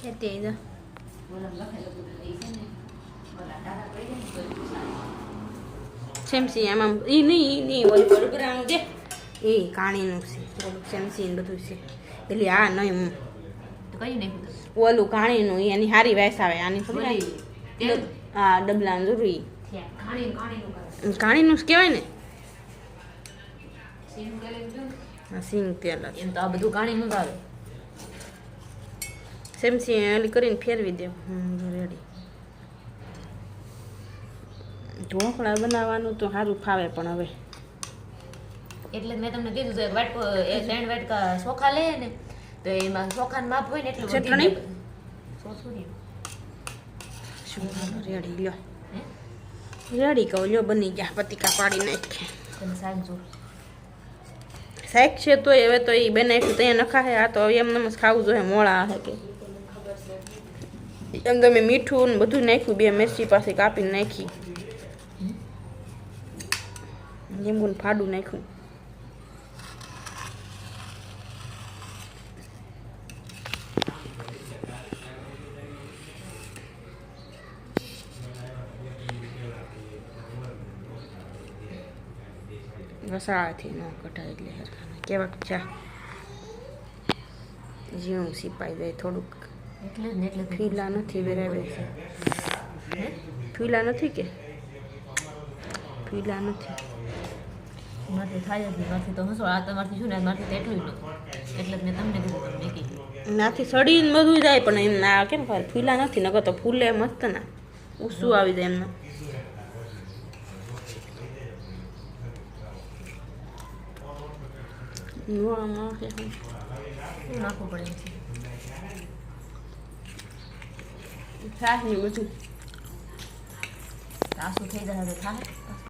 ખેતી જો સેમસી આમાં ઈ નહીં ઓલી બરગરાનું છે એ કાણીનું છે ઓલું સેમસી ને બધું છે એટલે આ નહીં હું તો કઈ નહીં ઓલું કાણીનું એની હારી વાયસ આવે આની ખબર હા ડબલાનું જરૂરી કાણીનું જ કહેવાય ને હા સિંગ તેલ જ એમ તો આ બધું કાણીનું જ આવે સેમસી ઓલી કરીને ફેરવી દે રેડી ઢોકળા બનાવવાનું તો સારું ફાવે પણ હવે એટલે જ મેં તમને કીધું એક વાટકો એ 3 વાટકા ચોખા લે ને તો એમાં ચોખાનું માપ હોય ને એટલું ચટણી સોસુરી રેડી લ્યો રેડી કહું લ્યો બની ગયા પતિકા પાડી નાખે તમે સાંજો શાક છે તો હવે તો એ બનાવ્યું ત્યાં નખાશે આ તો એમને જ ખાવું જોઈએ મોળા હે કે એમ તો મેં મીઠું ને બધું નાખ્યું 2 મિર્ચી પાસે કાપીને નાખી લીંબુને ફાડું નાખ્યું વસાળાથી ન કઢાય એટલે હરખાને કેવાક ચા જીવું સિપાઈ જાય થોડુંક એટલે જ ને એટલે ફીલા નથી બરાબર ફીલા નથી કે ફીલા નથી માથે થાય જ નહીં માથે તો હસો આ તમારથી શું ને માથે તો એટલું જ એટલે જ મેં તમને કીધું તમને કીધું નાથી સડીને બધું જાય પણ એમ ના કેમ ખબર ફીલા નથી નકર તો ફૂલે મસ્ત ના ઉસું આવી જાય એમને શું નાખવું પડે એમ છે છાશ ને બધું આસુ થઈ જાય તો થાય